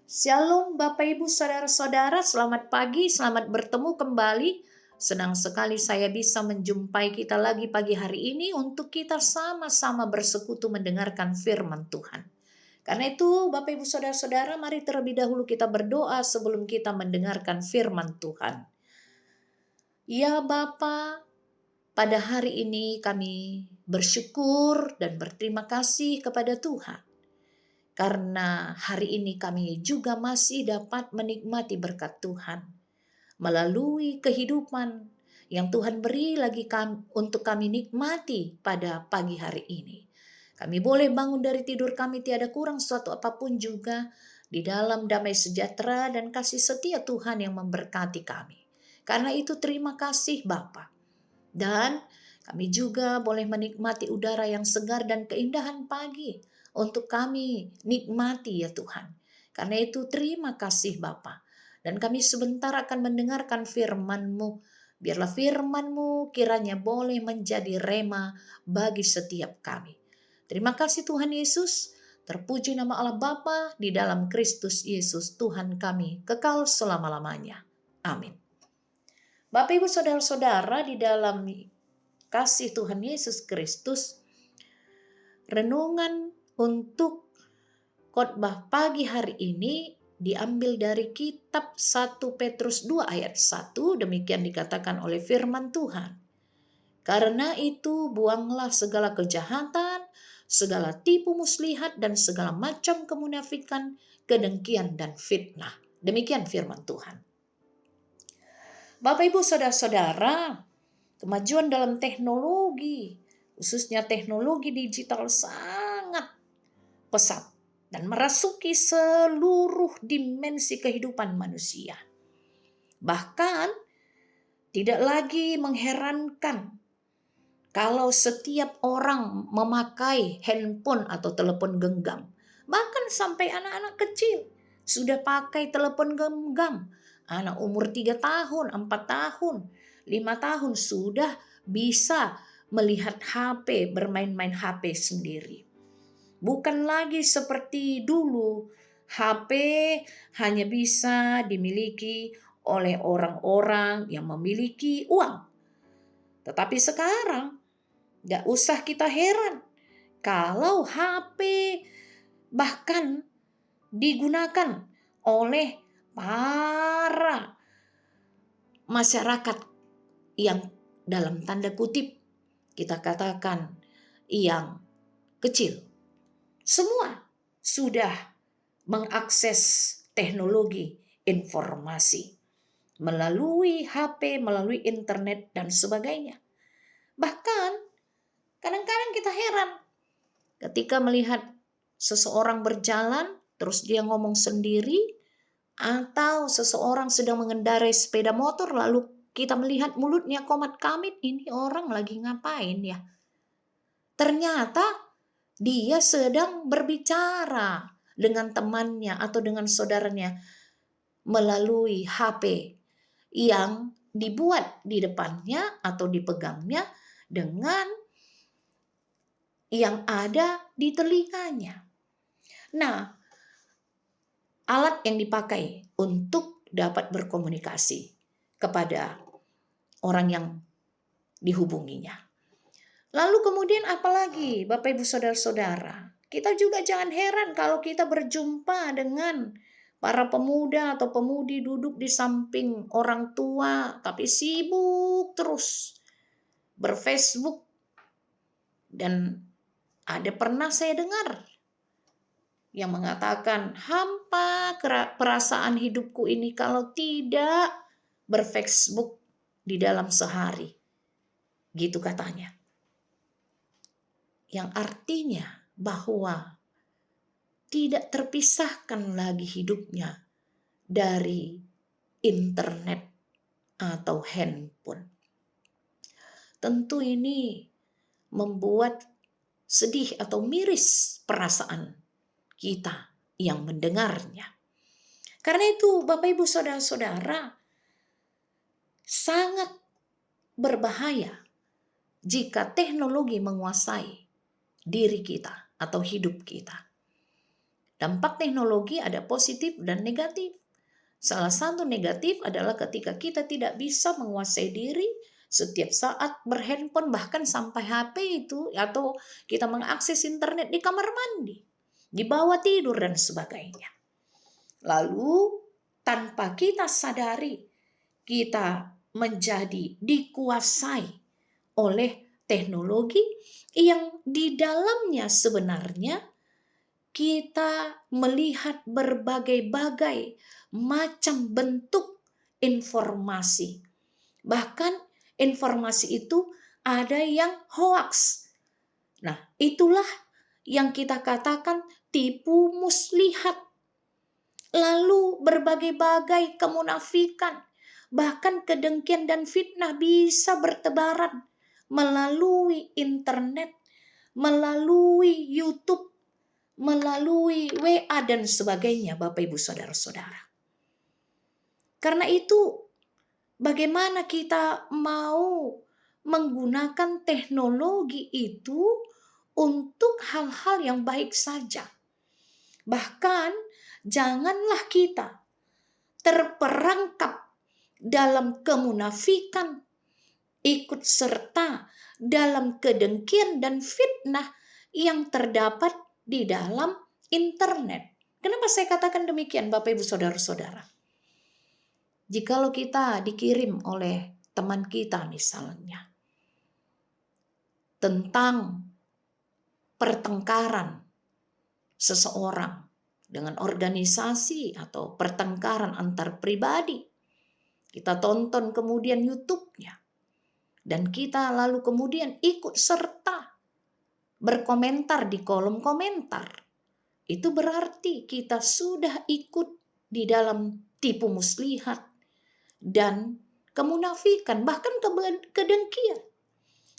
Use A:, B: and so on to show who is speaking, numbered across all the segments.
A: Shalom Bapak Ibu Saudara-saudara, selamat pagi, selamat bertemu kembali. Senang sekali saya bisa menjumpai kita lagi pagi hari ini untuk kita sama-sama bersekutu mendengarkan firman Tuhan. Karena itu Bapak Ibu Saudara-saudara, mari terlebih dahulu kita berdoa sebelum kita mendengarkan firman Tuhan. Ya Bapa, pada hari ini kami bersyukur dan berterima kasih kepada Tuhan. Karena hari ini kami juga masih dapat menikmati berkat Tuhan melalui kehidupan yang Tuhan beri lagi untuk kami nikmati pada pagi hari ini. Kami boleh bangun dari tidur kami tiada kurang suatu apapun juga di dalam damai sejahtera dan kasih setia Tuhan yang memberkati kami. Karena itu terima kasih Bapa. Dan kami juga boleh menikmati udara yang segar dan keindahan pagi untuk kami nikmati ya Tuhan. Karena itu terima kasih Bapa. Dan kami sebentar akan mendengarkan firman-Mu. Biarlah firman-Mu kiranya boleh menjadi rema bagi setiap kami. Terima kasih Tuhan Yesus. Terpuji nama Allah Bapa di dalam Kristus Yesus Tuhan kami kekal selama-lamanya. Amin. Bapak Ibu Saudara-saudara, di dalam kasih Tuhan Yesus Kristus, renungan untuk khotbah pagi hari ini diambil dari kitab 1 Petrus 2 ayat 1, demikian dikatakan oleh firman Tuhan. Karena itu buanglah segala kejahatan, segala tipu muslihat dan segala macam kemunafikan, kedengkian dan fitnah. Demikian firman Tuhan. Bapak Ibu Saudara-saudara, kemajuan dalam teknologi, khususnya teknologi digital sangat pesat dan merasuki seluruh dimensi kehidupan manusia. Bahkan tidak lagi mengherankan kalau setiap orang memakai handphone atau telepon genggam. Bahkan sampai anak-anak kecil sudah pakai telepon genggam. Anak umur 3 tahun, 4 tahun, 5 tahun sudah bisa melihat HP, bermain-main HP sendiri. Bukan lagi seperti dulu, HP hanya bisa dimiliki oleh orang-orang yang memiliki uang. Tetapi sekarang, gak usah kita heran kalau HP bahkan digunakan oleh para masyarakat yang dalam tanda kutip kita katakan yang kecil. Semua sudah mengakses teknologi informasi melalui HP, melalui internet dan sebagainya. Bahkan kadang-kadang kita heran ketika melihat seseorang berjalan terus dia ngomong sendiri, atau seseorang sedang mengendarai sepeda motor lalu kita melihat mulutnya komat kamit, ini orang lagi ngapain ya? Ternyata dia sedang berbicara dengan temannya atau dengan saudaranya melalui HP yang dibuat di depannya atau dipegangnya dengan yang ada di telinganya. Nah, alat yang dipakai untuk dapat berkomunikasi kepada orang yang dihubunginya. Lalu kemudian apalagi Bapak Ibu Saudara-saudara, kita juga jangan heran kalau kita berjumpa dengan para pemuda atau pemudi duduk di samping orang tua tapi sibuk terus berFacebook. Dan ada pernah saya dengar yang mengatakan, hampa perasaan hidupku ini kalau tidak berFacebook di dalam sehari. Gitu katanya. Yang artinya bahwa tidak terpisahkan lagi hidupnya dari internet atau handphone. Tentu ini membuat sedih atau miris perasaan kita yang mendengarnya. Karena itu Bapak Ibu Saudara-saudara, sangat berbahaya jika teknologi menguasai diri kita atau hidup kita. Dampak teknologi ada positif dan negatif. Salah satu negatif adalah ketika kita tidak bisa menguasai diri setiap saat berhandphone, bahkan sampai HP itu, atau kita mengakses internet di kamar mandi, di bawah tidur dan sebagainya. Lalu tanpa kita sadari, kita menjadi dikuasai oleh teknologi yang di dalamnya sebenarnya kita melihat berbagai-bagai macam bentuk informasi. Bahkan informasi itu ada yang hoaks. Nah, itulah yang kita katakan tipu muslihat. Lalu berbagai-bagai kemunafikan, bahkan kedengkian dan fitnah bisa bertebaran melalui internet, melalui YouTube, melalui WA dan sebagainya, Bapak Ibu Saudara-saudara. Karena itu, bagaimana kita mau menggunakan teknologi itu untuk hal-hal yang baik saja. Bahkan janganlah kita terperangkap dalam kemunafikan, ikut serta dalam kedengkian dan fitnah yang terdapat di dalam internet. Kenapa saya katakan demikian, Bapak Ibu Saudara-saudara? Jikalau kita dikirim oleh teman kita misalnya tentang pertengkaran seseorang dengan organisasi atau pertengkaran antar pribadi, kita tonton kemudian YouTube-nya, dan kita lalu kemudian ikut serta berkomentar di kolom komentar, itu berarti kita sudah ikut di dalam tipu muslihat dan kemunafikan, bahkan kedengkian.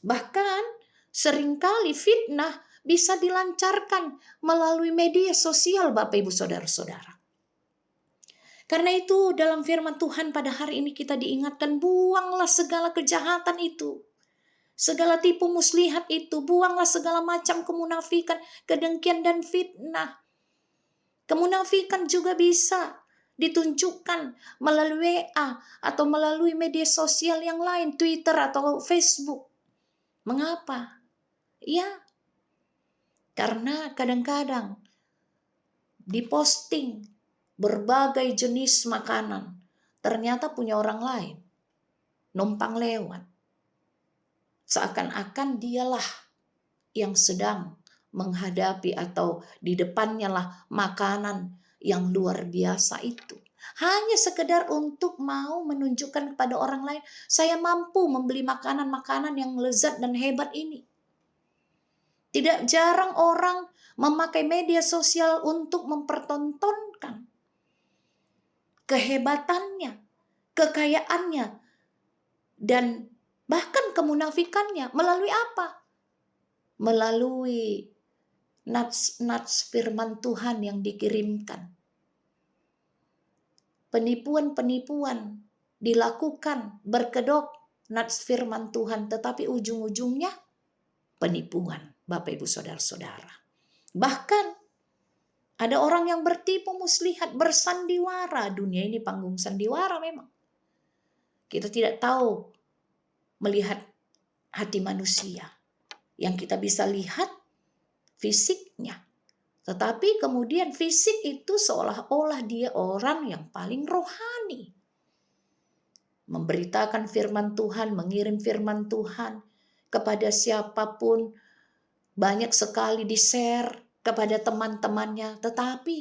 A: Bahkan seringkali fitnah bisa dilancarkan melalui media sosial, Bapak Ibu Saudara-saudara. Karena itu dalam firman Tuhan pada hari ini kita diingatkan, buanglah segala kejahatan itu. Segala tipu muslihat itu, buanglah segala macam kemunafikan, kedengkian dan fitnah. Kemunafikan juga bisa ditunjukkan melalui WA atau melalui media sosial yang lain, Twitter atau Facebook. Mengapa? Ya, karena kadang-kadang diposting berbagai jenis makanan, ternyata punya orang lain, numpang lewat. Seakan-akan dialah yang sedang menghadapi atau di depannya lah makanan yang luar biasa itu. Hanya sekedar untuk mau menunjukkan kepada orang lain, saya mampu membeli makanan-makanan yang lezat dan hebat ini. Tidak jarang orang memakai media sosial untuk mempertontonkan kehebatannya, kekayaannya, dan bahkan kemunafikannya. Melalui apa? Melalui nats firman Tuhan yang dikirimkan. Penipuan-penipuan dilakukan berkedok nats firman Tuhan, tetapi ujung-ujungnya penipuan, Bapak Ibu Saudara-saudara. Bahkan ada orang yang bertipu muslihat, bersandiwara. Dunia ini panggung sandiwara memang. Kita tidak tahu melihat hati manusia. Yang kita bisa lihat fisiknya. Tetapi kemudian fisik itu seolah-olah dia orang yang paling rohani. Memberitakan firman Tuhan, mengirim firman Tuhan kepada siapapun. Banyak sekali di-share kepada teman-temannya. Tetapi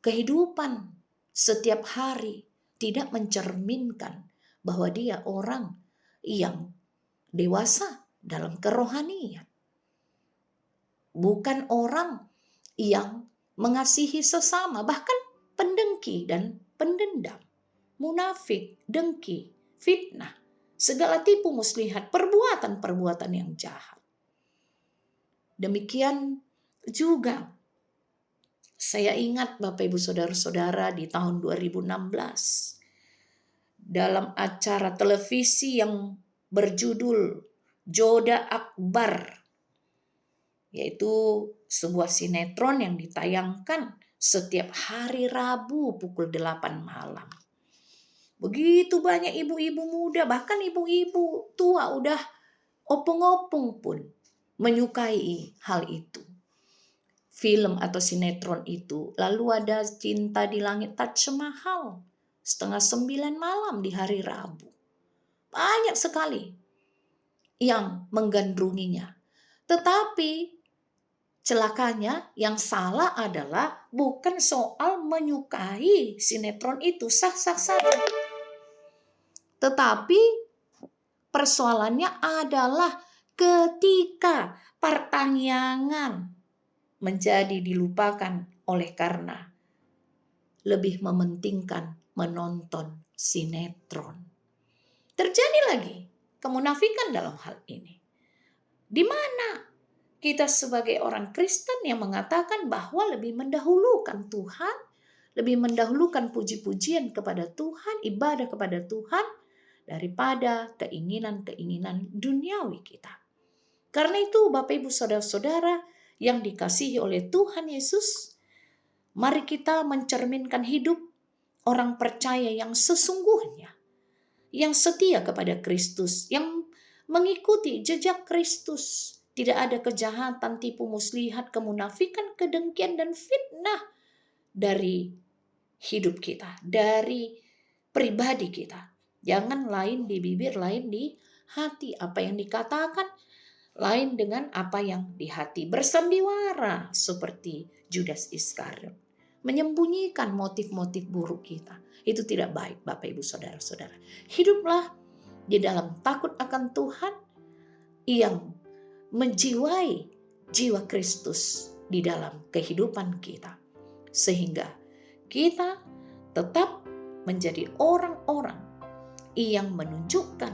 A: kehidupan setiap hari tidak mencerminkan bahwa dia orang yang dewasa dalam kerohanian. Bukan orang yang mengasihi sesama, bahkan pendengki dan pendendam, munafik, dengki, fitnah, segala tipu muslihat, perbuatan-perbuatan yang jahat. Demikian juga saya ingat Bapak Ibu Saudara-saudara di tahun 2016 dalam acara televisi yang berjudul Joda Akbar, yaitu sebuah sinetron yang ditayangkan setiap hari Rabu pukul 8 malam. Begitu banyak ibu-ibu muda, bahkan ibu-ibu tua udah opung-opung pun menyukai hal itu. Film atau sinetron itu. Lalu ada Cinta di Langit Taj Mahal, 8:30 malam di hari Rabu. Banyak sekali yang menggandrunginya. Tetapi celakanya yang salah adalah bukan soal menyukai sinetron itu, sah-sah saja. Tetapi persoalannya adalah ketika pertanyaan menjadi dilupakan oleh karena lebih mementingkan menonton sinetron. Terjadi lagi kemunafikan dalam hal ini. Di mana kita sebagai orang Kristen yang mengatakan bahwa lebih mendahulukan Tuhan, lebih mendahulukan puji-pujian kepada Tuhan, ibadah kepada Tuhan, daripada keinginan-keinginan duniawi kita. Karena itu Bapak Ibu Saudara-saudara yang dikasihi oleh Tuhan Yesus, mari kita mencerminkan hidup orang percaya yang sesungguhnya, yang setia kepada Kristus, yang mengikuti jejak Kristus. Tidak ada kejahatan, tipu muslihat, kemunafikan, kedengkian, dan fitnah dari hidup kita, dari pribadi kita. Jangan lain di bibir, lain di hati. Apa yang dikatakan lain dengan apa yang di hati. Bersandiwara seperti Judas Iskariot, menyembunyikan motif-motif buruk kita. Itu tidak baik Bapak Ibu Saudara-saudara. Hiduplah di dalam takut akan Tuhan yang menjiwai jiwa Kristus di dalam kehidupan kita. Sehingga kita tetap menjadi orang-orang yang menunjukkan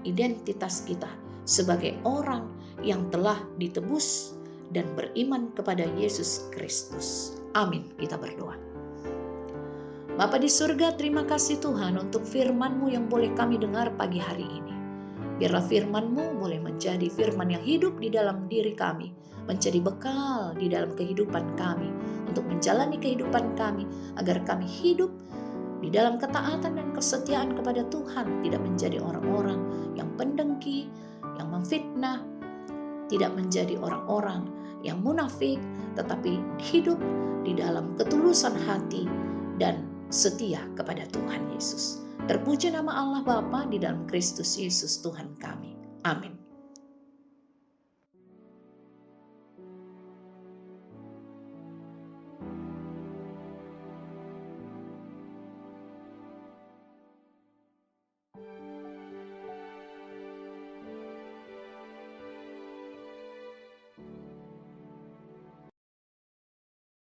A: identitas kita sebagai orang yang telah ditebus dan beriman kepada Yesus Kristus. Amin. Kita berdoa. Bapa di surga, terima kasih Tuhan untuk firman-Mu yang boleh kami dengar pagi hari ini. Biarlah firman-Mu boleh menjadi firman yang hidup di dalam diri kami, menjadi bekal di dalam kehidupan kami, untuk menjalani kehidupan kami, agar kami hidup di dalam ketaatan dan kesetiaan kepada Tuhan, tidak menjadi orang-orang yang pendengki, yang memfitnah, tidak menjadi orang-orang yang munafik, tetapi hidup di dalam ketulusan hati dan setia kepada Tuhan Yesus. Terpuji nama Allah Bapa di dalam Kristus Yesus Tuhan kami. Amin.